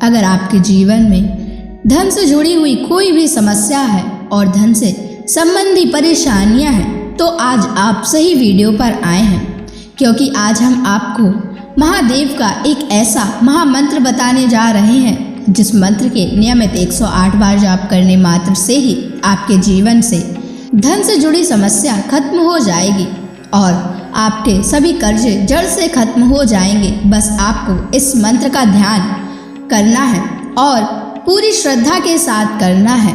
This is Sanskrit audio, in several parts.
अगर आपके जीवन में धन से जुड़ी हुई कोई भी समस्या है और धन से संबंधी परेशानियां हैं तो आज आप सही वीडियो पर आए हैं, क्योंकि आज हम आपको महादेव का एक ऐसा महामंत्र बताने जा रहे हैं जिस मंत्र के नियमित 108 बार जाप करने मात्र से ही आपके जीवन से धन से जुड़ी समस्या खत्म हो जाएगी और आपके सभी कर्जे जड़ से खत्म हो जाएंगे। बस आपको इस मंत्र का ध्यान करना है और पूरी श्रद्धा के साथ करना है।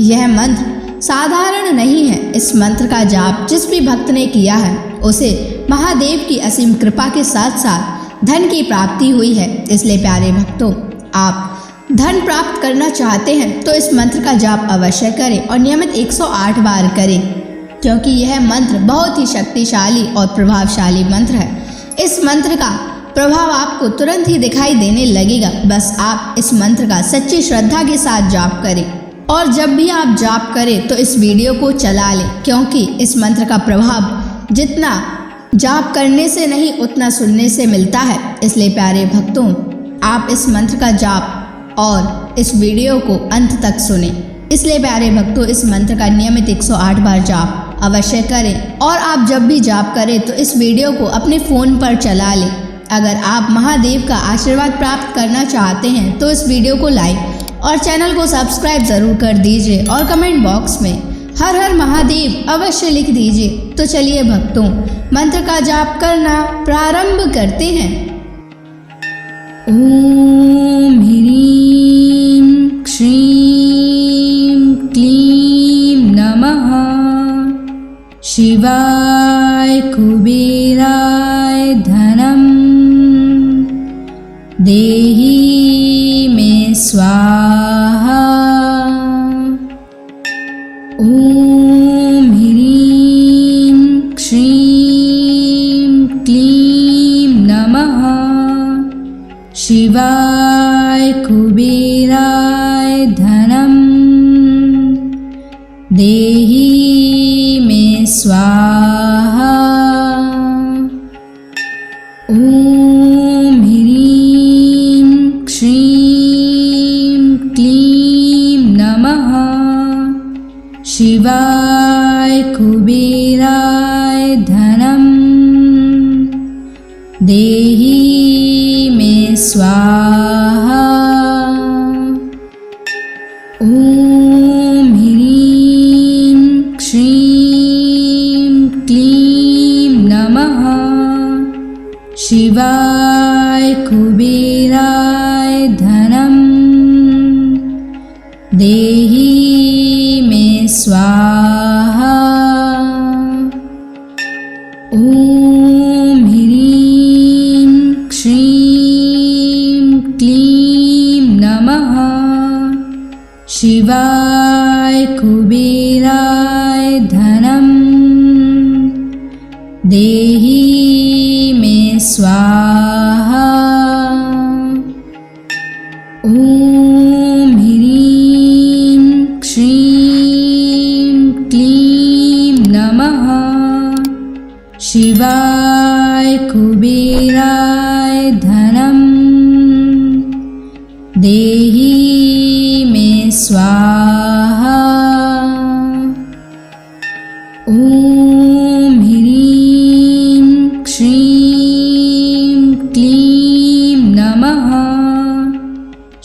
यह मंत्र साधारण नहीं है। इस मंत्र का जाप जिस भी भक्त ने किया है उसे महादेव की असीम कृपा के साथ साथ धन की प्राप्ति हुई है। इसलिए प्यारे भक्तों, आप धन प्राप्त करना चाहते हैं तो इस मंत्र का जाप अवश्य करें और नियमित 108 बार करें, क्योंकि यह मंत्र बहुत ही शक्तिशाली और प्रभावशाली मंत्र है। इस मंत्र का प्रभाव आपको तुरंत ही दिखाई देने लगेगा। बस आप इस मंत्र का सच्ची श्रद्धा के साथ जाप करें और जब भी आप जाप करें तो इस वीडियो को चला लें, क्योंकि इस मंत्र का प्रभाव जितना जाप करने से नहीं उतना सुनने से मिलता है। इसलिए प्यारे भक्तों, आप इस मंत्र का जाप और इस वीडियो को अंत तक सुने। इसलिए प्यारे भक्तों, इस मंत्र का नियमित 108 बार जाप अवश्य करें और आप जब भी जाप करें तो इस वीडियो को अपने फ़ोन पर चला लें। अगर आप महादेव का आशीर्वाद प्राप्त करना चाहते हैं तो इस वीडियो को लाइक और चैनल को सब्सक्राइब ज़रूर कर दीजिए और कमेंट बॉक्स में हर हर महादेव अवश्य लिख दीजिए। तो चलिए भक्तों, मंत्र का जाप करना प्रारंभ करते हैं। ओम ह्रीं श्रीं क्लीं नमः शिवाय कुबेराय धनम देहि मे स्वाहा। ओम ह्रीं श्रीं क्लीं नमः शिवाय कुबेराय धनम देहि मे स्वाहा। ओम ह्रीं श्रीं क्लीं नमः शिवाय कुबेराय धनम देहि मे स्वाहा। ओम ह्रीं श्रीं क्लीं नमः शिवाय कुबेराय धनम देहि मे स्वाहा। ओम ह्रीं श्रीं क्लीं नमः शिवाय कुबेराय धनम देहि मे स्वाहा। ओम ह्रीं श्रीं क्लीं नमः शिवाय कुबेराय धनम देहि मे स्वाहा। ओम ह्रीं श्रीं क्लीं नमः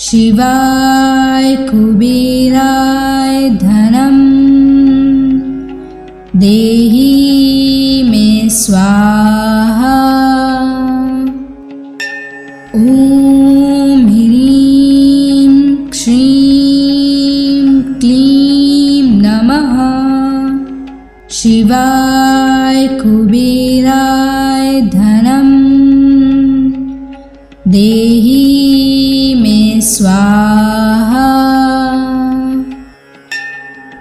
शिवाय कुबेराय धनम देहि मे स्वाहा। ओम ह्रीं श्रीं क्लीं नमः शिवाय कुबेराय धनम देहि मे स्वाहा।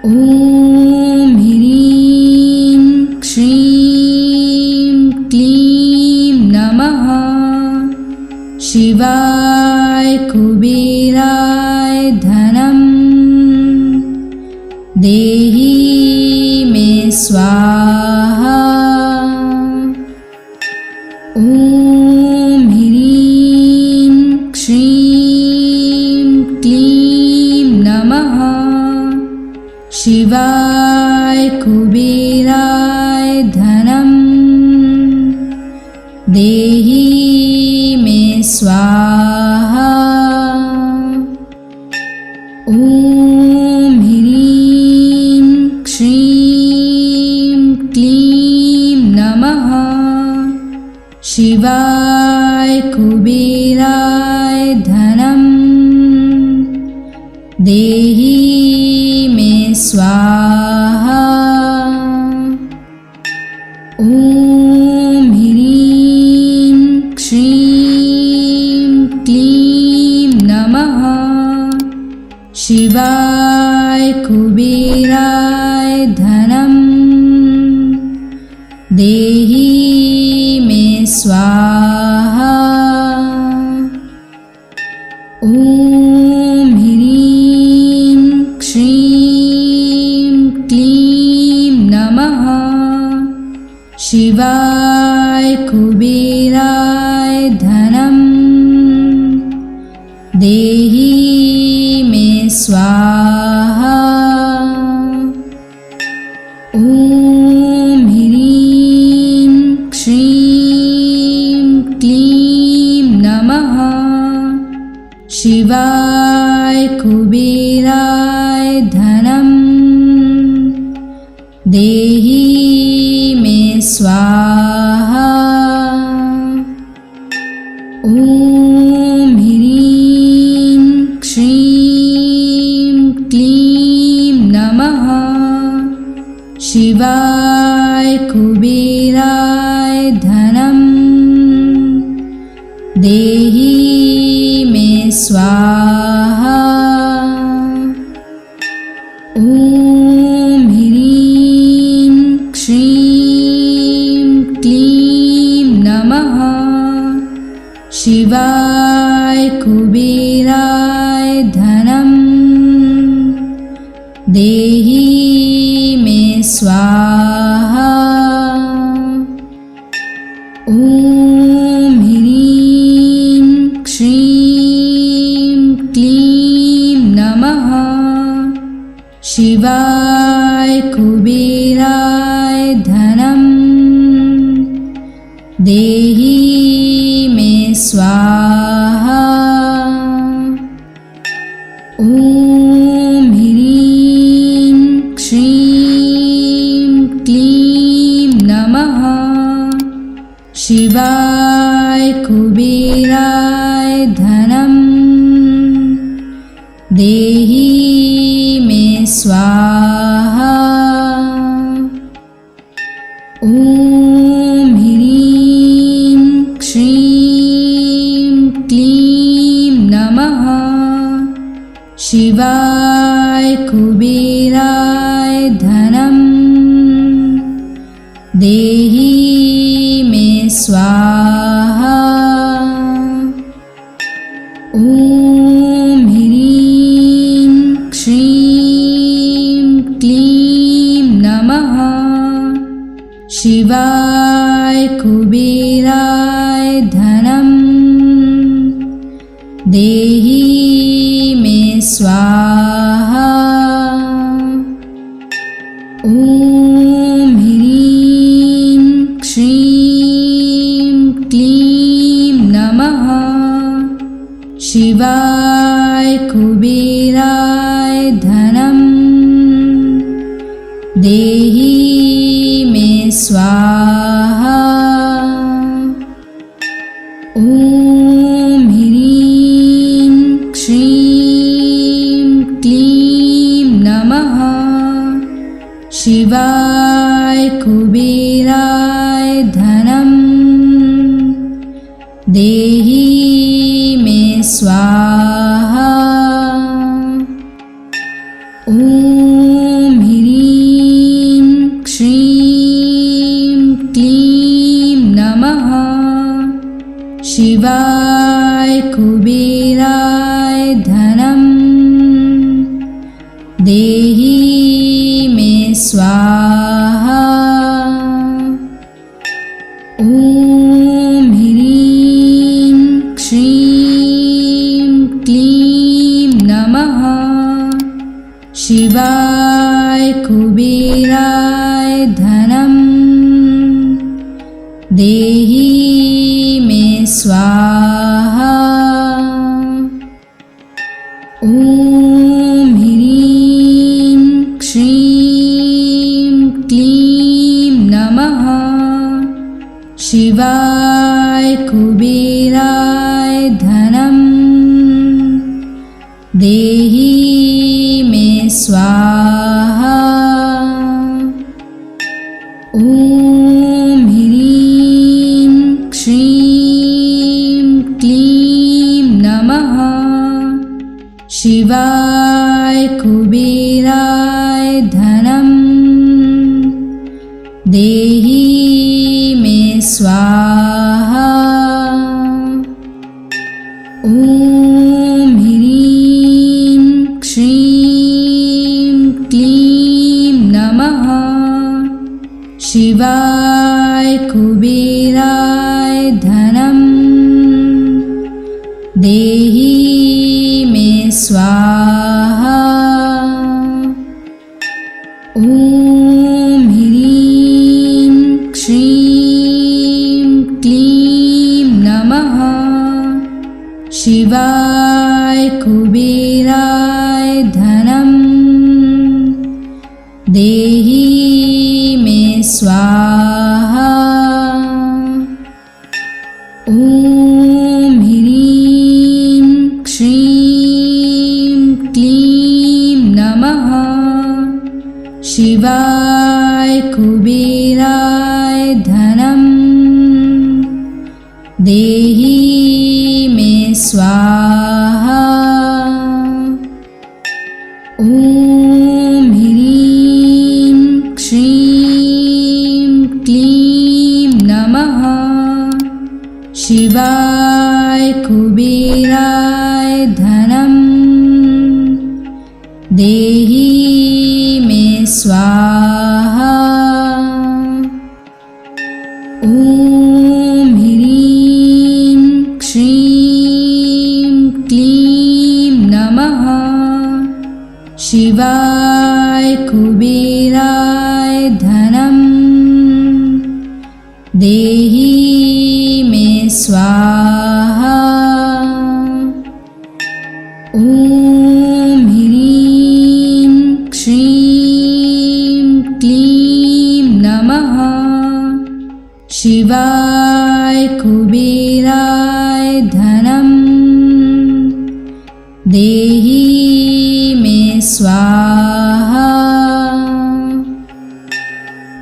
ओम ह्रीं श्रीं क्लीं नमः शिवाय कुबेराय धनम देहि मे स्वाहा। ओम ह्रीं श्रीं कुबेराय धनं देहि मे स्वाहा। ॐ ह्रीं श्रीं क्लीं नमः शिवाय कुबेराय धनं देहि मे स्वाहा। ॐ ह्रीं श्रीं क्लीं नमः शिवाय कुबेराय धनं देहि मे स्वाहा। ॐ ह्रीं श्रीं क्लीं नमः शिवाय कुबेराय धनं देहि मे स्वाहा। ॐ ह्रीं श्रीं क्लीं नमः शिवाय कुबेराय धनं देहि मे स्वाहा। ॐ ह्रीं श्रीं क्लीं नमः शिवाय कुबेराय धनं देहि मे स्वाहा। ॐ ह्रीं श्रीं क्लीं नमः शिवाय कुबेराय धनं देहि मे स्वाहा। ॐ ह्रीं श्रीं क्लीं नमः शिवाय कुबेराय धनं देहि मे स्वाहा। ॐ ह्रीं श्रीं क्लीं नमः शिवाय कुबेराय धनं देहि मे स्वाहा। ॐ ह्रीं श्रीं क्लीं नमः शिवाय कुबेराय धनं देहि मे स्वाहा। ॐ ह्रीं श्रीं क्लीं नमः शिवाय कुबेराय धनं देहि मे स्वाहा। ॐ ह्रीं श्रीं क्लीं नमः शिवाय कुबेराय धनं देहि मे स्वाहा। ॐ ह्रीं श्रीं क्लीं नमः शिवाय कुबेराय धनं देहि मे स्वाहा। ॐ ह्रीं श्रीं क्लीं नमः शिवाय कुबेराय धनं देहि मे स्वाहा। ॐ ह्रीं श्रीं क्लीं नमः शिवाय कुबेराय धनं देहि मे स्वाहा। ॐ ह्रीं श्रीं क्लीं नमः शिवाय कुबेराय धनं देहि मे स्वाहा। ॐ ह्रीं श्रीं क्लीं नमः शिवाय कुबेराय धनं देहि मे स्वाहा। ॐ ह्रीं श्रीं क्लीं नमः शिवाय कुबेराय धनं देहि मे स्वाहा। ॐ ह्रीं श्रीं क्लीं नमः शिवाय कुबेराय धनं देहि मे स्वाहा। ॐ ह्रीं श्रीं क्लीं नमः शिवाय कुबेराय धनं देहि मे स्वाहा। ॐ ह्रीं श्रीं क्लीं नमः शिवाय कुबेराय धनं देहि मे स्वाहा। ॐ ह्रीं श्रीं क्लीं नमः शिवाय कुबेराय धनं देहि मे स्वाहा। ॐ ह्रीं श्रीं क्लीं नमः शिवाय कुबेराय धनं देहि मे स्वाहा।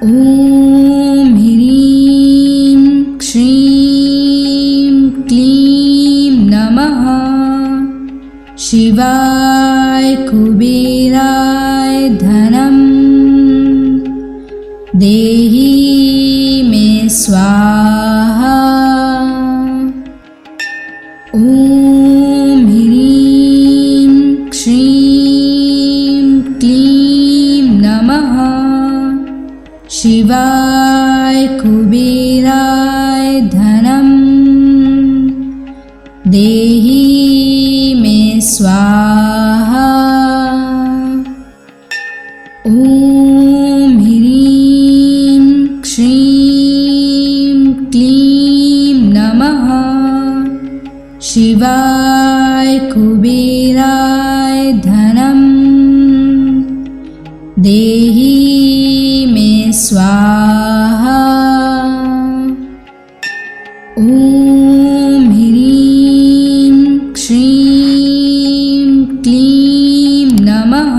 ॐ ह्रीं श्रीं क्लीं नमः शिवाय कुबेराय धनं देहि मे स्वाहा। ॐ ह्रीं श्रीं क्लीं नमः शिवाय कुबेराय धनं देहि मे स्वाहा। ॐ ह्रीं श्रीं क्लीं नमः शिवाय कुबेराय धनं देहि मे स्वाहा। ॐ ह्रीं श्रीं क्लीं नमः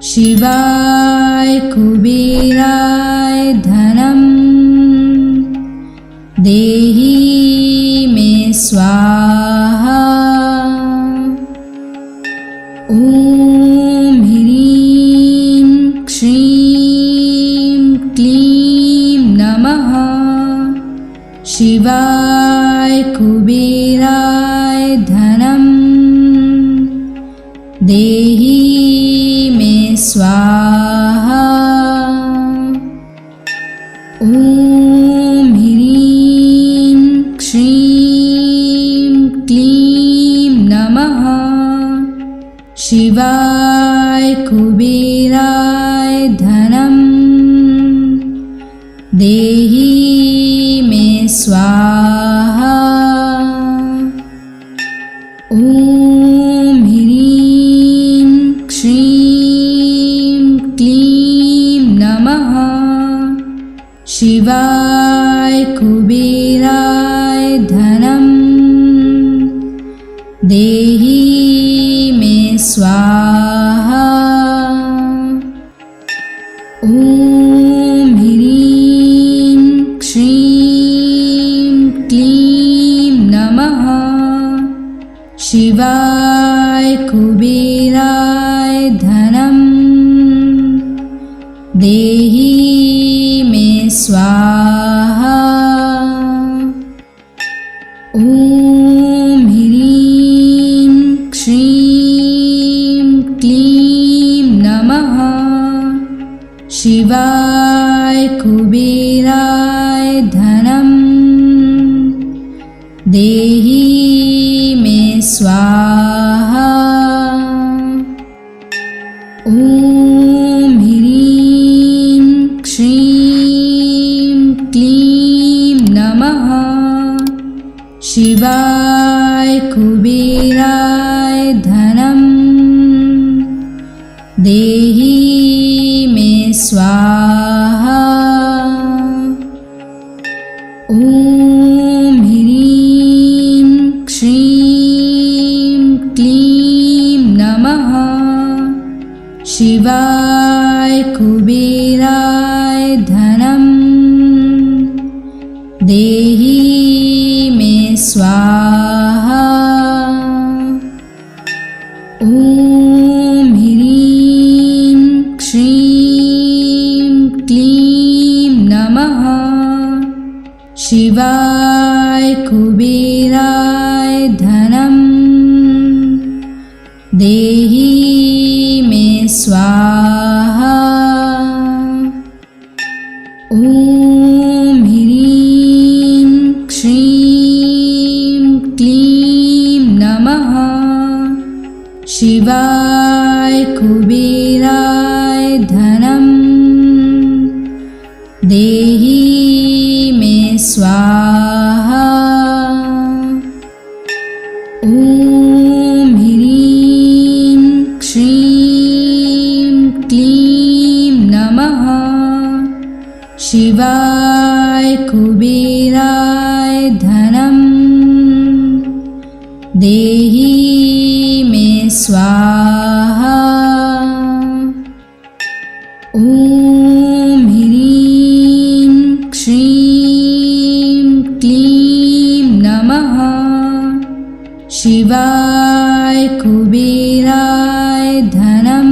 शिवाय कुबेराय धनं देहि मे स्वाहा। ॐ ह्रीं श्रीं क्लीं नमः शिवाय कुबेराय धनं देहि मे स्वाहा। ॐ ह्रीं श्रीं क्लीं नमः शिवाय कुबेराय धनं देहि मे स्वाहा। ॐ ह्रीं श्रीं क्लीं नमः शिवाय कुबेराय धनं देहि मे स्वाहा। ॐ ह्रीं श्रीं क्लीं नमः शिवाय कुबेराय धनं देहि मे स्वाहा। ॐ ह्रीं श्रीं क्लीं नमः शिवाय कुबेराय धनं देहि मे स्वाहा। ॐ ह्रीं श्रीं क्लीं नमः शिवाय कुबेराय धनं देहि मे स्वाहा। ॐ ह्रीं श्रीं क्लीं नमः शिवाय कुबेराय धनं देहि मे स्वाहा। ॐ ह्रीं श्रीं क्लीं नमः शिवाय कुबेराय धनं देहि मे स्वाहा। ॐ ह्रीं श्रीं क्लीं नमः शिवाय कुबेराय धनं देहि मे स्वाहा। ॐ ह्रीं श्रीं क्लीं नमः शिवाय कुबेराय धनं देहि मे स्वाहा। ॐ ह्रीं श्रीं क्लीं नमः शिवाय कुबेराय धनं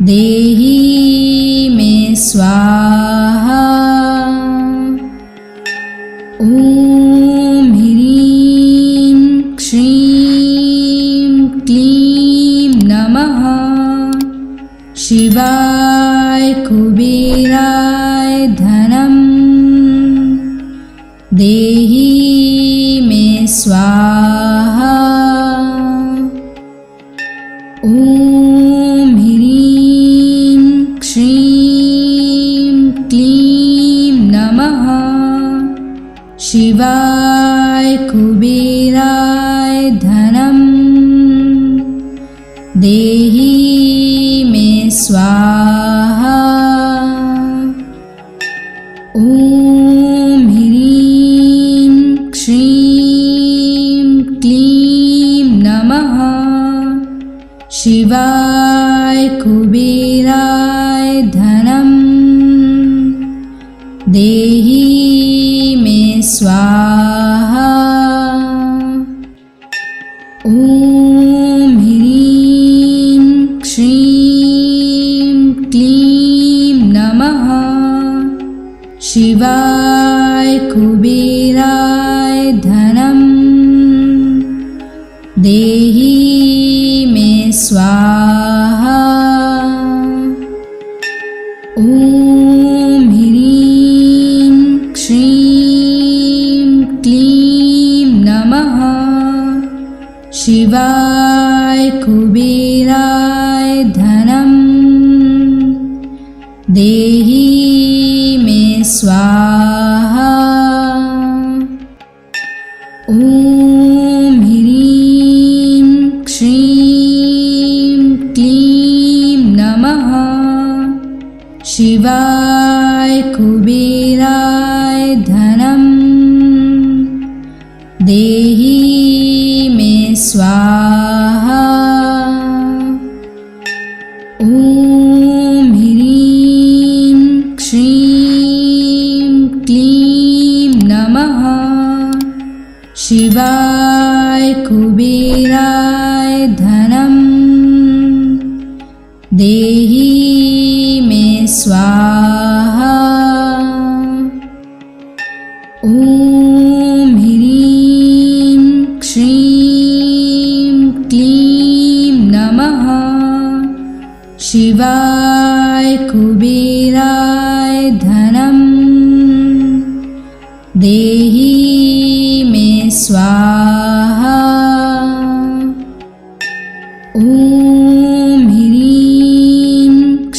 देहि मे स्वाहा। ॐ ह्रीं श्रीं क्लीं नमः शिवाय कुबेराय धनं देहि मे स्वाहा। ॐ ह्रीं श्रीं क्लीं नमः शिवाय कुबेराय धनं देहि मे स्वाहा। ॐ ह्रीं श्रीं क्लीं नमः शिवाय कुबेराय धनं देहि मे स्वाहा। ॐ ह्रीं श्रीं क्लीं नमः शिवाय कुबेराय धनं देहि मे स्वाहा। ॐ ह्रीं श्रीं क्लीं नमः शिवाय कुबेराय धनं देहि मे स्वाहा। ॐ ह्रीं श्रीं क्लीं नमः शिवाय कुबेराय धनं देहि मे स्वाहा। ॐ ह्रीं श्रीं क्लीं नमः शिवाय कुबेराय धनं देहि मे स्वाहा। ॐ ह्रीं श्रीं क्लीं नमः शिवाय कुबेराय धनं देहि मे स्वाहा। ॐ ह्रीं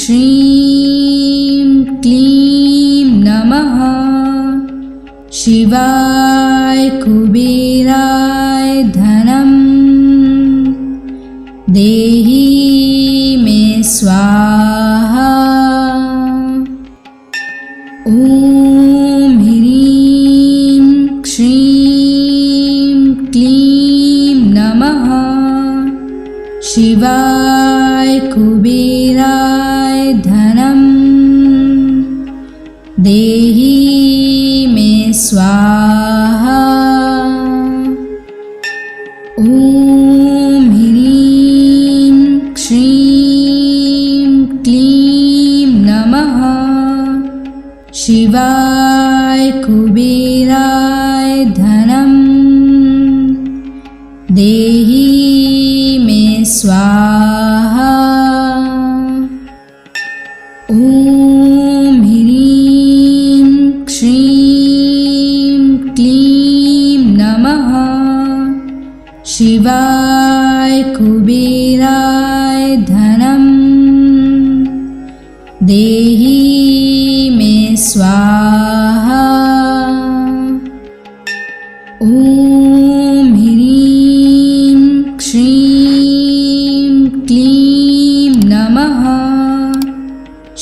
श्रीं क्लीं नमः शिवाय कुबेराय धनं देहि मे स्वाहा। ॐ ह्रीं श्रीं क्लीं नमः शिवाय कुबेराय धनं देहि मे स्वाहा। ॐ ह्रीं श्रीं क्लीं नमः शिवाय कुबेराय धनं देहि मे स्वाहा। ॐ ह्रीं श्रीं क्लीं नमः शिवाय कुबेराय धनं देहि मे स्वाहा। ॐ ह्रीं श्रीं क्लीं नमः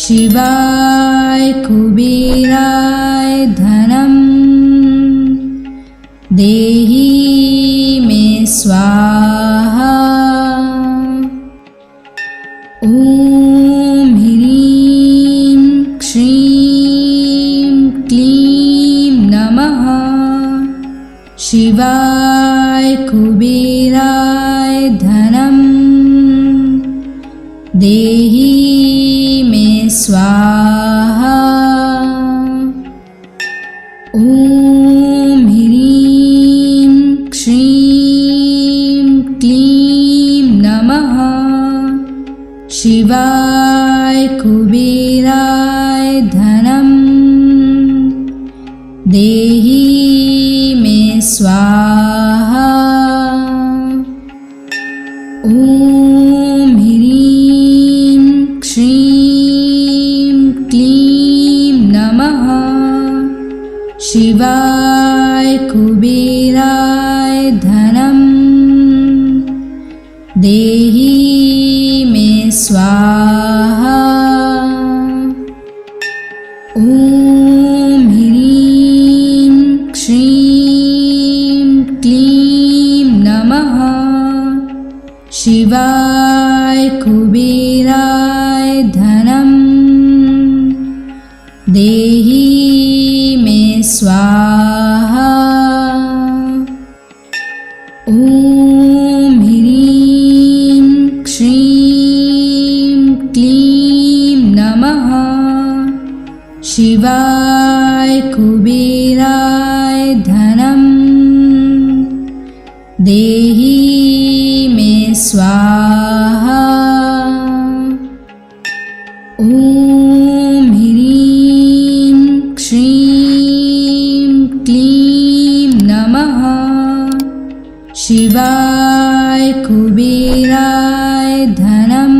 शिवाय कुबेराय धनं देहि मे स्वाहा। ॐ ह्रीं श्रीं क्लीं नमः शिवाय कुबेराय धनं देहि मे स्वाहा। ॐ ह्रीं श्रीं क्लीं नमः शिवाय कुबेराय धनं देहि मे स्वाहा। ॐ ह्रीं श्रीं क्लीं नमः शिवाय कुबेराय धनं देहि मे स्वाहा। ॐ ह्रीं श्रीं क्लीं नमः शिवाय कुबेराय धनं देहि मे स्वाहा। ॐ ह्रीं श्रीं क्लीं नमः शिवाय कुबेराय धनं देहि मे स्वाहा। ॐ ह्रीं श्रीं क्लीं नमः शिवाय कुबेराय धनं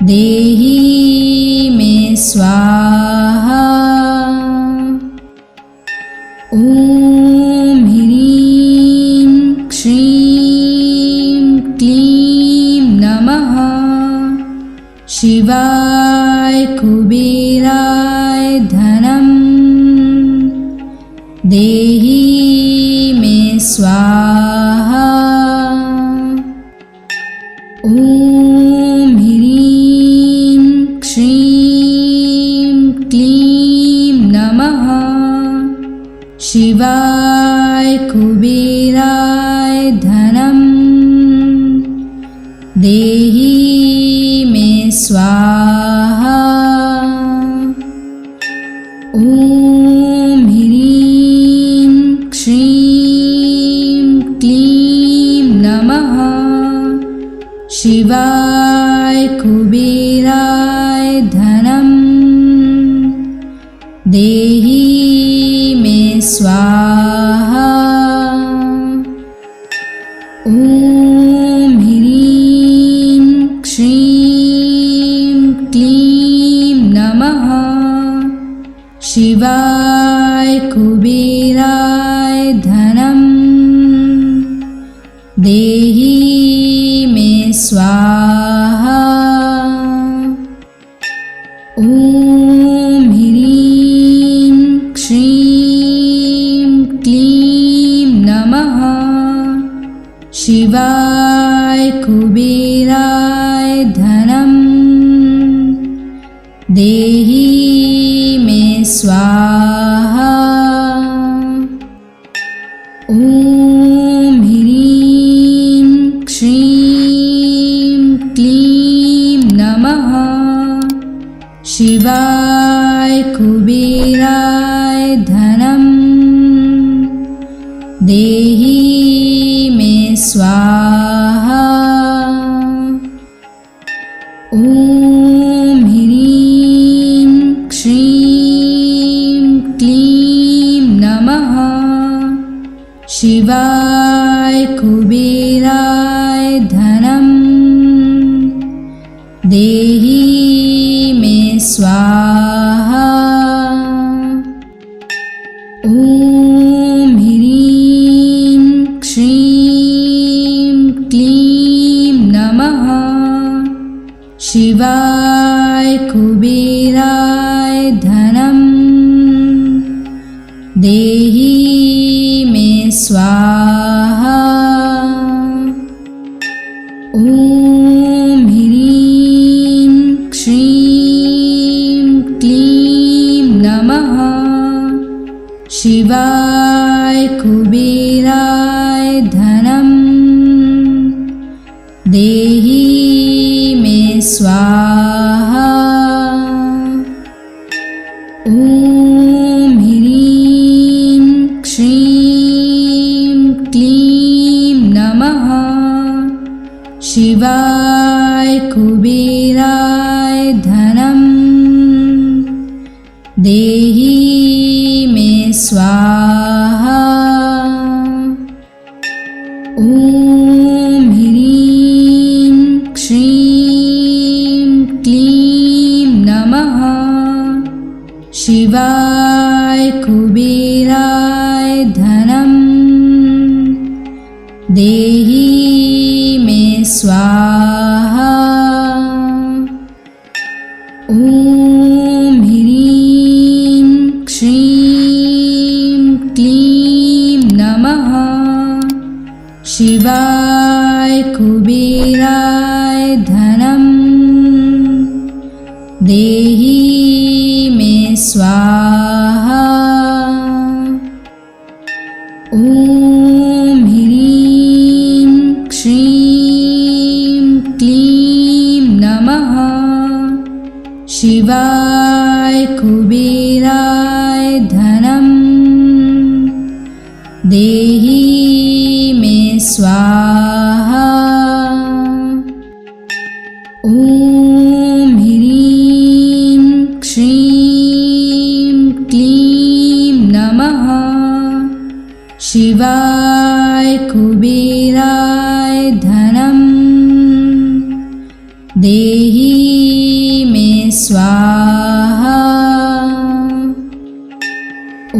देहि देहि मे स्वाहा। ॐ ह्रीं श्रीं क्लीं नमः शिवाय कुबेराय धनं देहि मे स्वाहा। ॐ ह्रीं श्रीं क्लीं नमः शिवाय कुबेराय धनं देहि मे स्वाहा। ॐ ह्रीं श्रीं क्लीं नमः शिवाय कुबेराय धनं देहि मे स्वाहा। ॐ ह्रीं श्रीं क्लीं नमः शिवाय कुबेराय धनं देहि मे स्वाहा। ॐ ह्रीं श्रीं क्लीं नमः शिवाय कुबेराय धनं देहि मे स्वाहा। ॐ ह्रीं श्रीं क्लीं नमः शिवाय कुबेराय धनं देहि मे स्वाहा। ॐ ह्रीं श्रीं क्लीं नमः शिवाय कुबेराय धनं देहि मे स्वाहा। ॐ ह्रीं श्रीं क्लीं नमः शिवाय कुबेराय धनं देहि मे स्वाहा। ॐ ह्रीं श्रीं क्लीं नमः शिवाय कुबेराय धनं देहि मे स्वाहा। ॐ ह्रीं श्रीं क्लीं नमः शिवाय कुबेराय धनं देहि मे स्वाहा। ॐ ह्रीं श्रीं क्लीं नमः शिवाय कुबेराय धनं देहि मे स्वाहा। ॐ ह्रीं श्रीं क्लीं नमः शिवाय कुबेराय धनं देहि मे स्वाहा। ॐ ह्रीं श्रीं क्लीं नमः शिवाय कुबेराय धनं देहि मे स्वाहा। ॐ ह्रीं श्रीं क्लीं नमः शिवाय कुबेराय धनं देहि मे स्वाहा। ॐ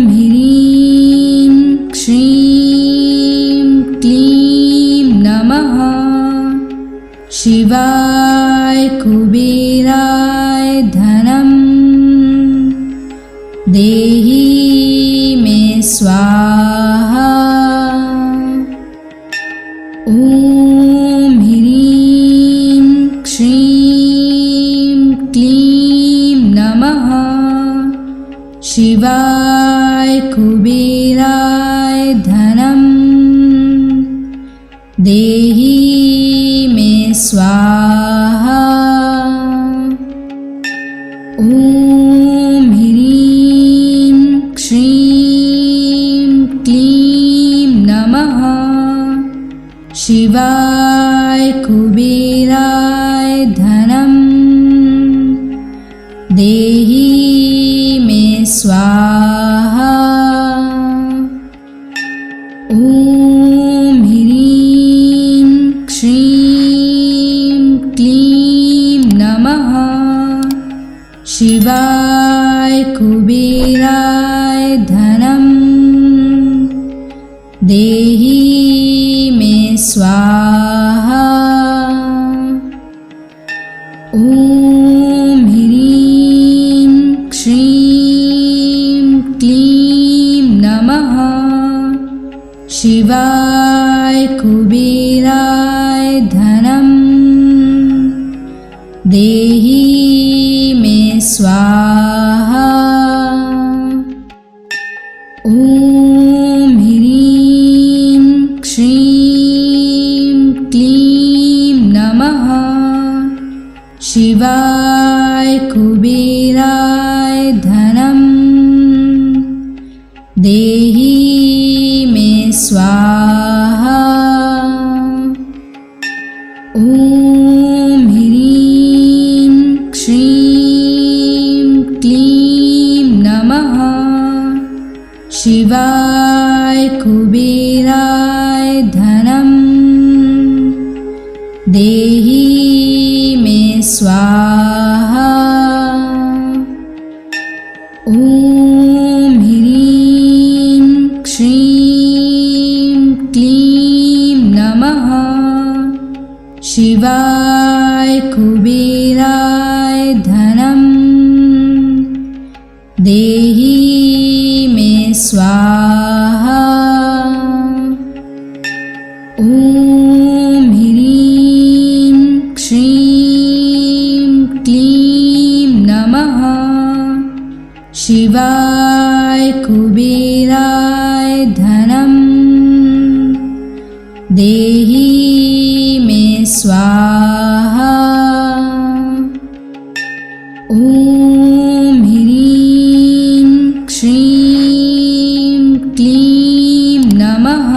ह्रीं श्रीं क्लीं नमः। शिवाय कुबेराय धनं देहि मे स्वाहा। ॐ ह्रीं श्रीं क्लीं नमः। शिवाय कुबेराय धनं देहि मे स्वाहा। ॐ ह्रीं श्रीं क्लीं नमः। शिवाय कुबेराय धनं देहि मे स्वाहा। ॐ ह्रीं श्रीं क्लीं नमः। शिवाय कुबेराय धनं देहि मे स्वाहा। ॐ ह्रीं श्रीं क्लीं नमः। शिवाय कुबेराय धनं देहि मे स्वाहा। ॐ ह्रीं श्रीं क्लीं नमः। शिवाय कुबेराय धनं देहि मे स्वाहा। ॐ ह्रीं श्रीं क्लीं नमः। शिवाय कुबेराय धनं देहि मे स्वाहा। ॐ ह्रीं श्रीं क्लीं नमः। शिवाय कुबेराय धनं देहि मे स्वाहा। ॐ ह्रीं श्रीं क्लीं नमः। शिवाय कुबेराय धनं देहि मे स्वाहा। ॐ ह्रीं श्रीं क्लीं नमः।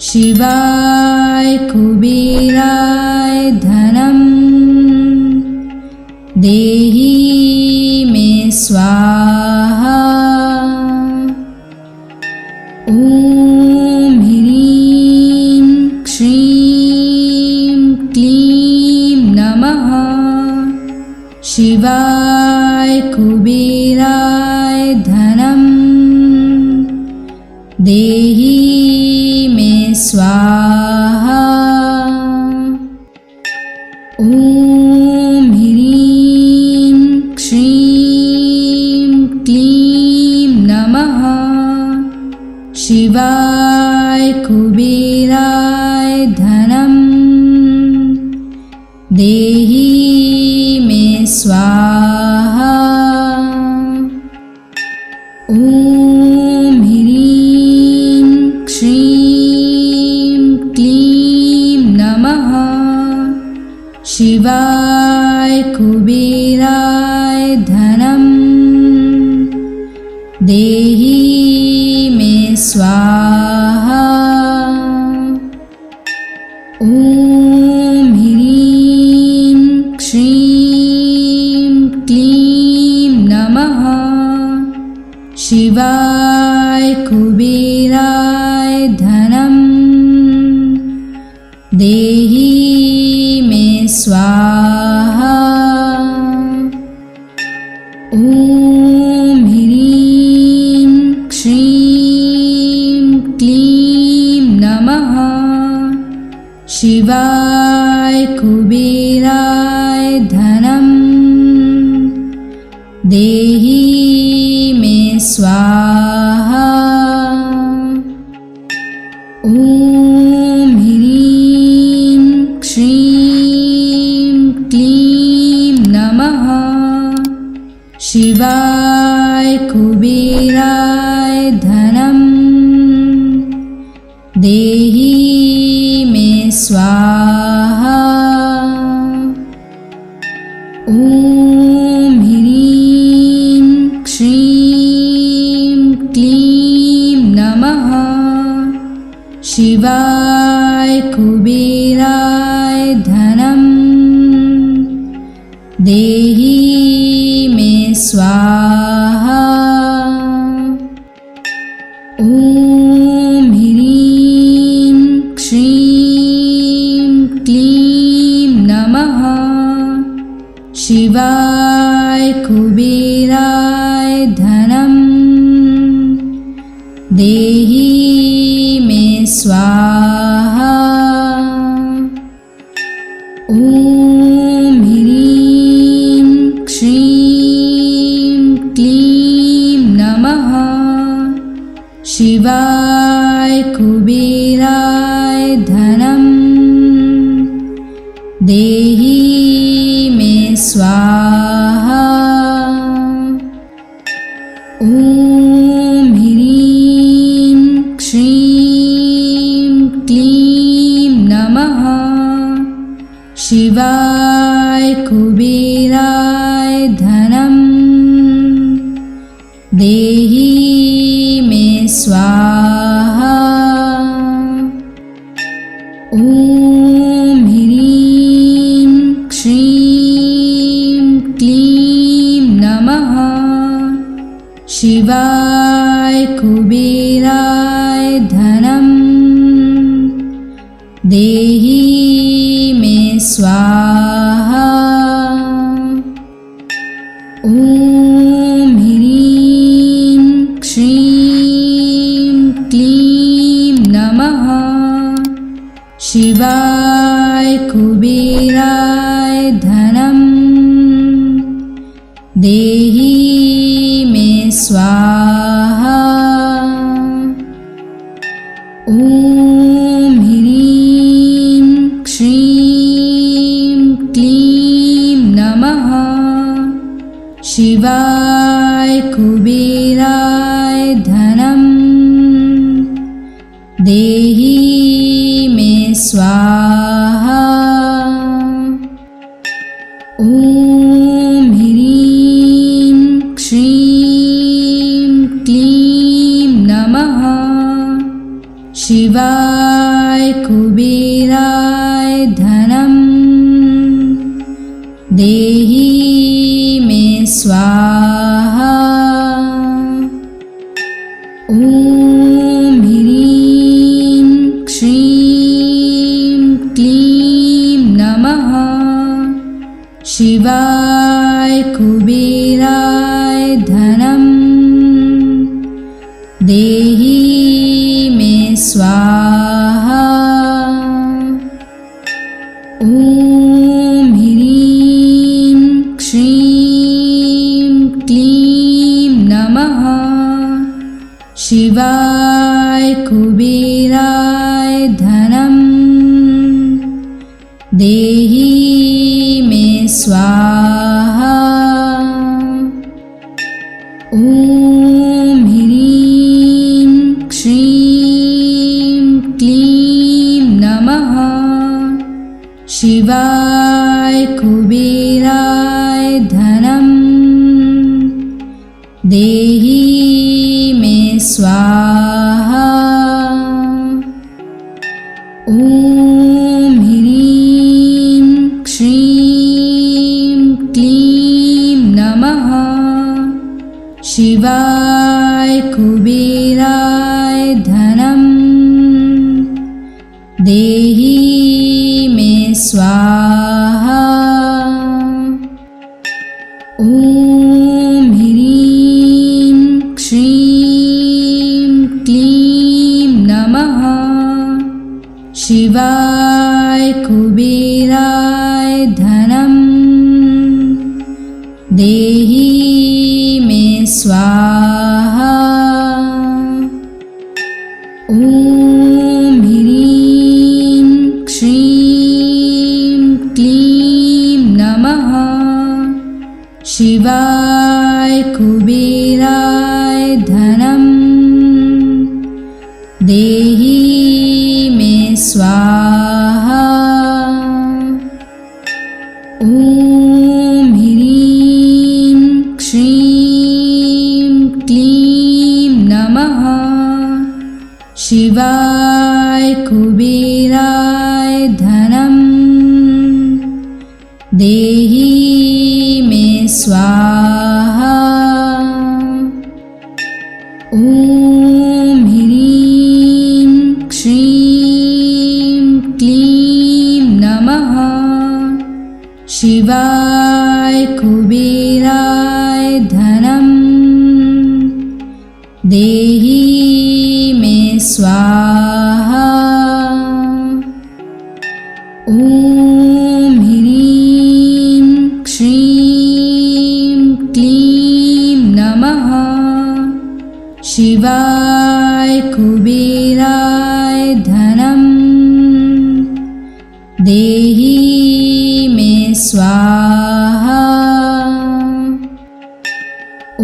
शिवाय कुबेराय धनं देहि मे स्वाहा। ॐ ह्रीं श्रीं क्लीं नमः। शिवाय कुबेराय धनं देहि मे स्वाहा। ॐ ह्रीं श्रीं क्लीं नमः। शिवाय कुबेराय धनं देहि मे स्वाहा। ॐ ह्रीं श्रीं क्लीं नमः। शिवाय कुबेराय धनं देहि मे स्वाहा। ॐ ह्रीं श्रीं क्लीं नमः। शिवाय कुबेराय धनं देहि मे स्वाहा। देहि मे स्वाहा। ॐ ह्रीं श्रीं क्लीं नमः शिवाय कुबेराय धनं देहि मे स्वाहा। ॐ ह्रीं श्रीं क्लीं नमः शिवाय कुबेराय धनं देहि मे स्वाहा। ॐ ह्रीं श्रीं क्लीं नमः शिवाय कुबेराय धनं देहि मे स्वाहा। ॐ ह्रीं श्रीं क्लीं नमः शिवाय कुबेराय धनं देहि मे स्वाहा। ॐ ह्रीं श्रीं क्लीं नमः शिवाय कुबेराय धनं देहि मे स्वाहा। ॐ ह्रीं श्रीं क्लीं नमः शिवाय कुबेराय धनं देहि मे स्वाहा। ॐ ह्रीं श्रीं क्लीं नमः शिवाय कुबेराय धनं देहि मे स्वाहा। ॐ ह्रीं श्रीं क्लीं नमः शिवाय कुबेराय धनं देहि मे स्वाहा। ॐ ह्रीं श्रीं क्लीं नमः शिवाय कुबेराय धनं देहि मे स्वाहा। ॐ ह्रीं श्रीं क्लीं नमः शिवाय कुबेराय धनं देहि मे स्वाहा। ॐ ह्रीं श्रीं क्लीं नमः शिवाय कुबेराय धनं देहि मे स्वाहा। ॐ ह्रीं श्रीं क्लीं नमः शिवाय कुबेराय धनं देहि मे स्वाहा। ॐ ह्रीं श्रीं क्लीं नमः शिवाय कुबेराय धनं देहि मे स्वाहा। ॐ ह्रीं श्रीं क्लीं नमः शिवाय कुबेराय धनं देहि मे स्वाहा। ॐ ह्रीं श्रीं क्लीं नमः शिवाय कुबेराय धनं देहि मे स्वाहा। ॐ ह्रीं श्रीं क्लीं नमः शिवाय कुबेराय धनं देहि मे स्वाहा। ॐ ह्रीं श्रीं क्लीं नमः शिवाय कुबेराय धनं देहि मे स्वाहा। ॐ ह्रीं श्रीं क्लीं नमः शिवाय कुबेराय धनं देहि मे स्वाहा। ॐ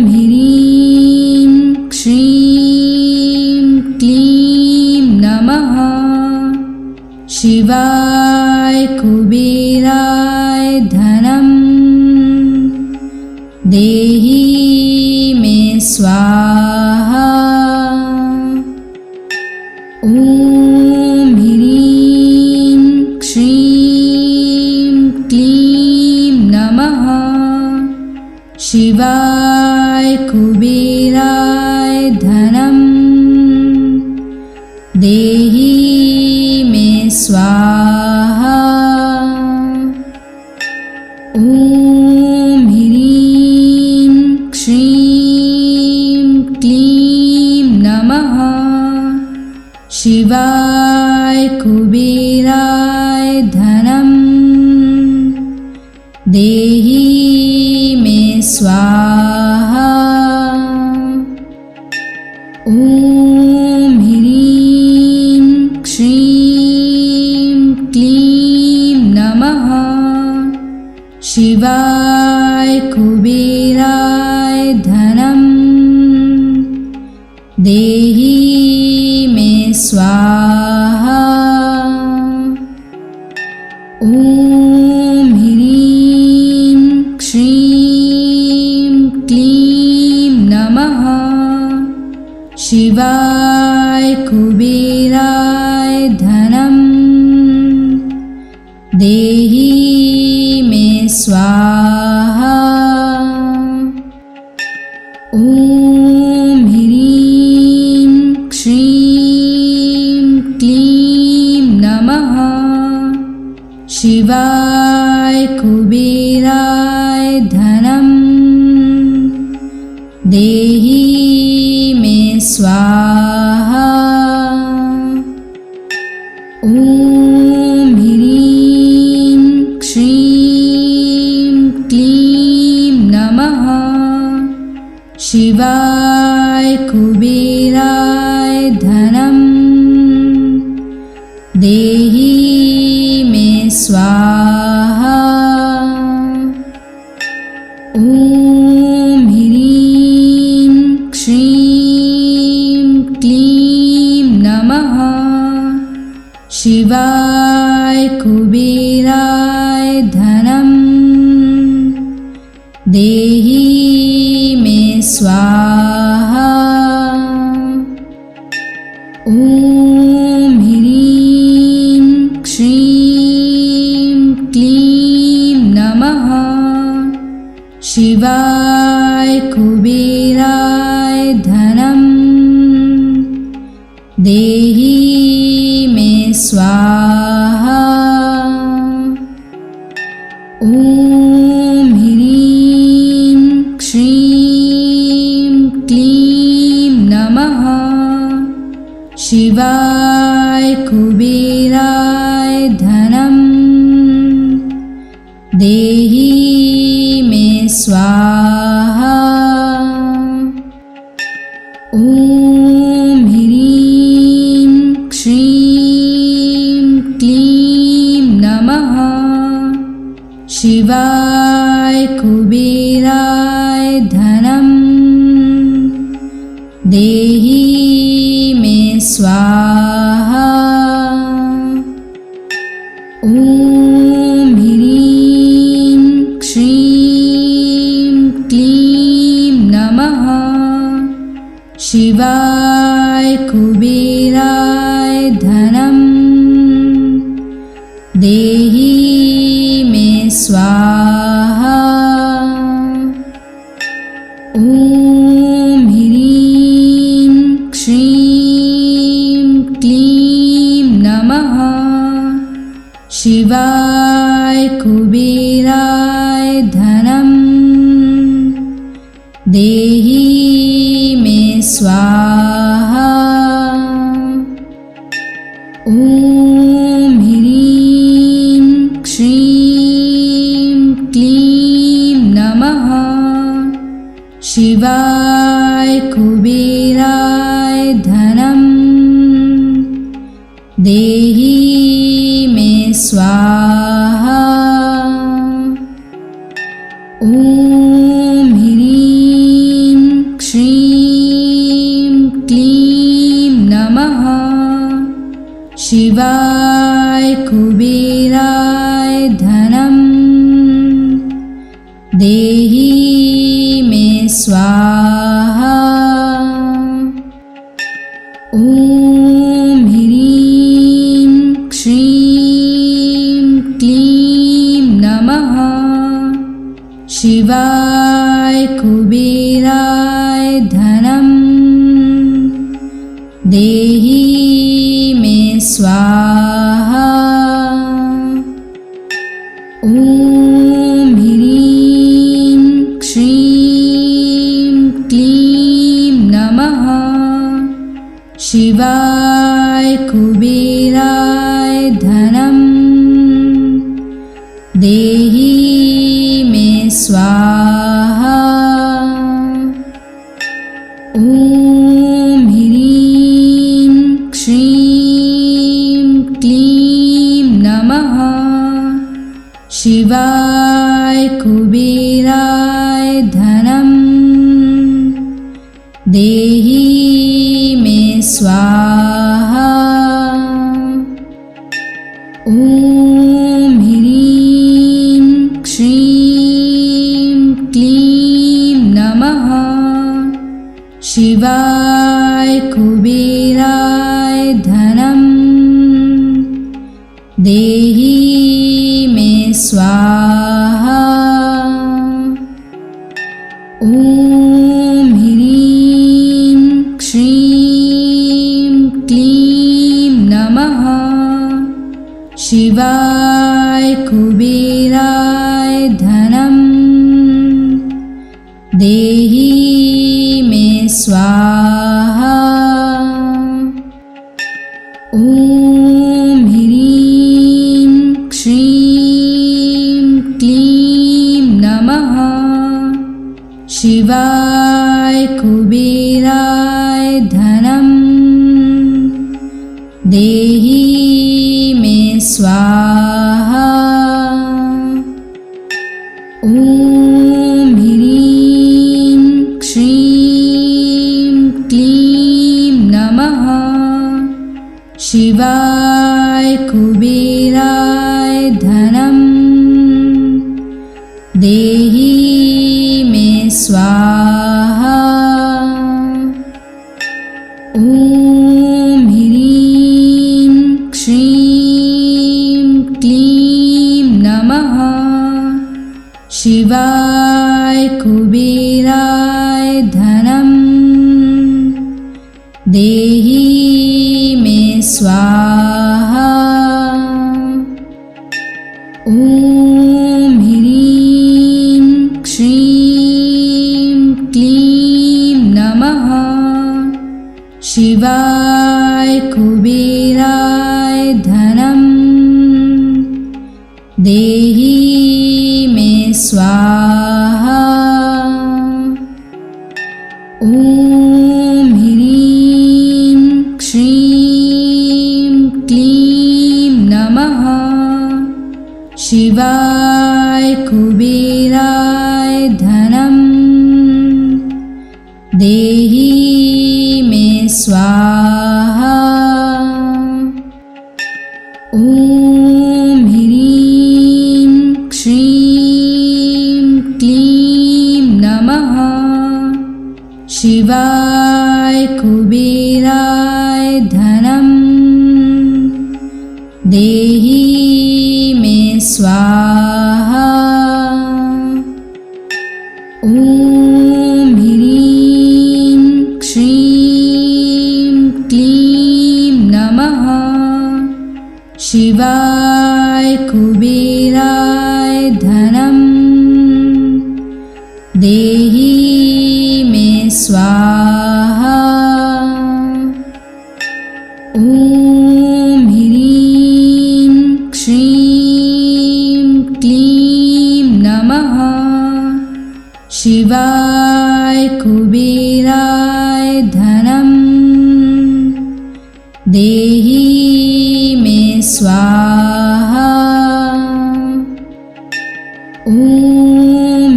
ह्रीं श्रीं क्लीं नमः शिवाय कुबेराय धनं देहि मे स्वाहा। ॐ ह्रीं श्रीं क्लीं नमः शिवाय कुबेराय धनं देहि मे स्वाहा। ॐ ह्रीं श्रीं क्लीं नमः शिवाय कुबेराय धनं देहि मे स्वाहा। ॐ ह्रीं श्रीं क्लीं नमः शिवाय कुबेराय धनं देहि मे स्वाहा। ॐ ह्रीं श्रीं क्लीं नमः शिवाय कुबेराय धनं देहि मे स्वाहा। ॐ ह्रीं श्रीं क्लीं नमः शिवाय कुबेराय धनं देहि मे स्वाहा। ॐ ह्रीं श्रीं क्लीं नमः शिवाय कुबेराय धनं देहि मे स्वाहा। ॐ ह्रीं श्रीं क्लीं नमः शिवाय कुबेराय धनं देहि मे स्वाहा। ॐ ह्रीं श्रीं क्लीं नमः शिवाय कुबेराय धनं देहि मे स्वाहा। ॐ ह्रीं श्रीं क्लीं नमः शिवाय कुबेराय धनं देहि मे स्वाहा। ॐ ह्रीं श्रीं क्लीं नमः शिवाय कुबेराय धनं देहि मे स्वाहा। ॐ ह्रीं श्रीं क्लीं नमः शिवाय कुबेराय धनं देहि मे स्वाहा। ॐ ह्रीं श्रीं क्लीं नमः शिवाय कुबेराय धनं देहि मे स्वाहा। ॐ ह्रीं श्रीं क्लीं नमः शिवाय कुबेराय धनं देहि मे स्वाहा। ॐ ह्रीं श्रीं क्लीं नमः शिवाय कुबेराय धनं देहि मे स्वाहा। ॐ ह्रीं श्रीं क्लीं नमः शिवाय कुबेराय धनं देहि मे स्वाहा। ॐ ह्रीं श्रीं क्लीं नमः शिवाय कुबेराय धनं देहि मे स्वाहा। ॐ ह्रीं श्रीं क्लीं नमः शिवाय कुबेराय धनं देहि मे स्वाहा। ॐ ह्रीं श्रीं क्लीं नमः शिवाय कुबेराय धनं देहि मे स्वाहा। ॐ ह्रीं श्रीं क्लीं नमः शिवाय कुबेराय धनं देहि मे स्वाहा। ॐ ह्रीं श्रीं क्लीं नमः शिवाय कुबेराय धनं देहि मे स्वाहा। ॐ ह्रीं श्रीं क्लीं नमः शिवाय कुबेराय धनं देहि मे स्वाहा। ॐ ह्रीं श्रीं क्लीं नमः शिवाय कुबेराय धनं देहि मे स्वाहा। ॐ ह्रीं श्रीं क्लीं नमः शिवाय कुबेराय धनं देहि स्वाहा। ॐ ह्रीं श्रीं क्लीं नमः। शिवाय कुबेराय धनं देहि मे स्वाहा। ॐ ह्रीं श्रीं क्लीं नमः। शिवाय कुबेराय धनं देहि मे स्वाहा। ॐ ह्रीं श्रीं क्लीं नमः। शिवाय कुबेराय धनं देहि मे स्वाहा। ॐ ह्रीं श्रीं क्लीं नमः। शिवाय कुबेराय धनं देहि मे स्वाहा। ॐ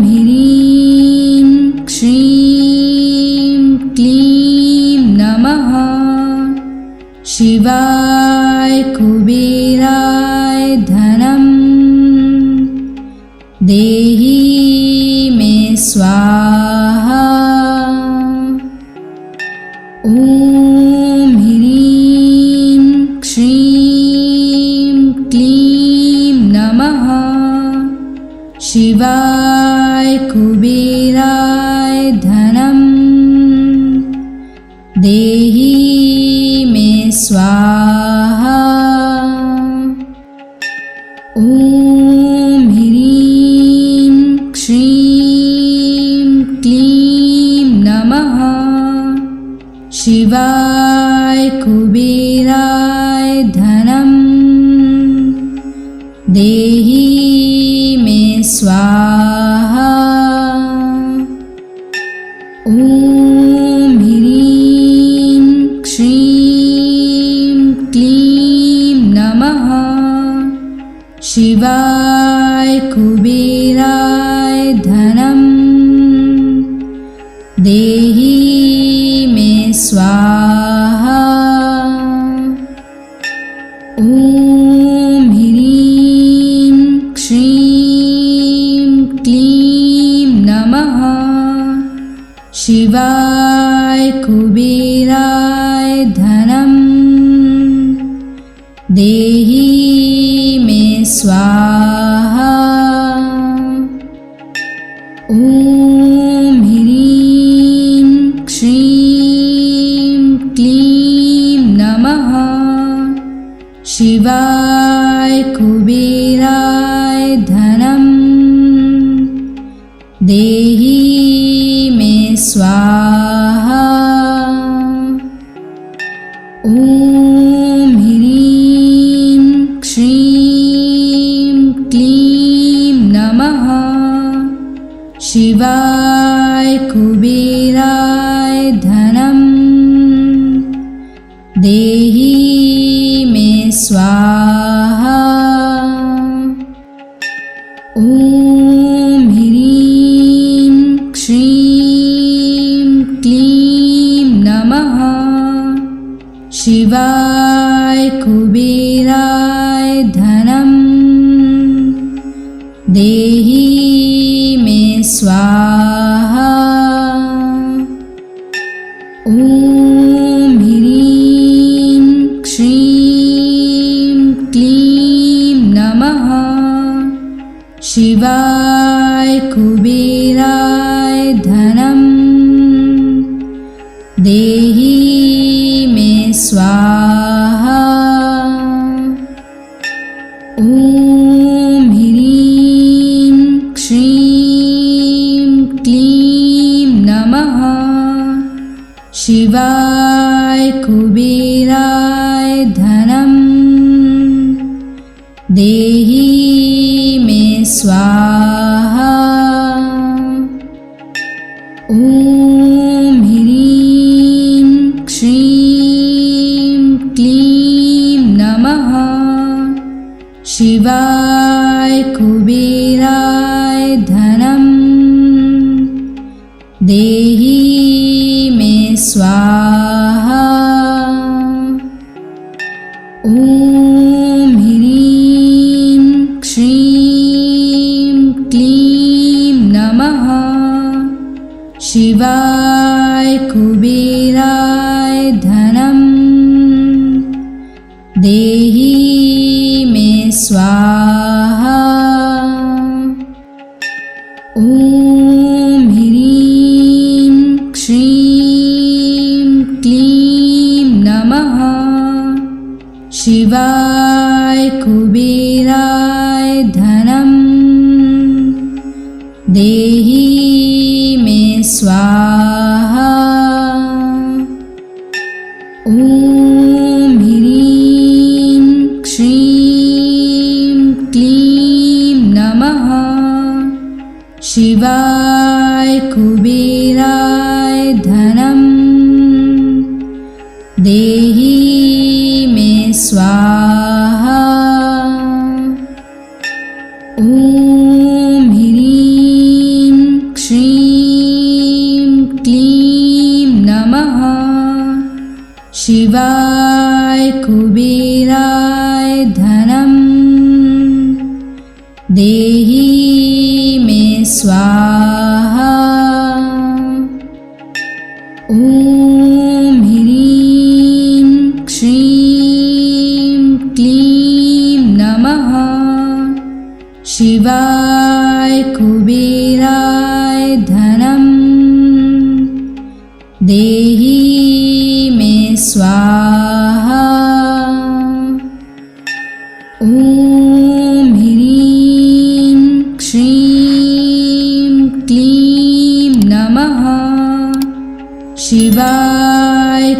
ह्रीं श्रीं क्लीं नमः। शिवाय कुबेराय धनं देहि मे स्वाहा। ॐ ह्रीं श्रीं क्लीं नमः। शिवाय कुबेराय धनं देहि मे स्वाहा। ॐ ह्रीं श्रीं क्लीं नमः। शिवाय कुबेराय धनं देहि मे स्वाहा। ॐ ह्रीं श्रीं क्लीं नमः। शिवाय कुबेराय धनं देहि मे स्वाहा। ॐ ह्रीं श्रीं क्लीं नमः। शिवाय कुबेराय धनं देहि मे स्वाहा। ॐ ह्रीं श्रीं क्लीं नमः। शिवाय कुबेराय धनं देहि मे स्वाहा। ॐ ह्रीं श्रीं क्लीं नमः। शिवाय कुबेराय धनं देहि मे स्वाहा। ॐ ह्रीं श्रीं क्लीं नमः। शिवाय कुबेराय धनं देहि मे स्वाहा। ॐ ह्रीं श्रीं क्लीं नमः। शिवाय कुबेराय धनं देहि मे स्वाहा। ॐ ह्रीं श्रीं क्लीं नमः। शिवाय कुबेराय धनं देहि मे स्वाहा। देहि मे स्वाहा। ॐ ह्रीं श्रीं क्लीं नमः शिवाय कुबेराय धनं देहि मे स्वाहा। ॐ ह्रीं श्रीं क्लीं नमः शिवाय कुबेराय धनं देहि मे स्वाहा। ॐ ह्रीं श्रीं क्लीं नमः शिवाय कुबेराय धनं देहि मे स्वाहा। ॐ ह्रीं श्रीं क्लीं नमः शिवाय कुबेराय धनं देहि मे स्वाहा। ॐ ह्रीं श्रीं क्लीं नमः शिवाय कुबेराय धनं देहि मे स्वाहा। ॐ ह्रीं श्रीं क्लीं नमः शिवाय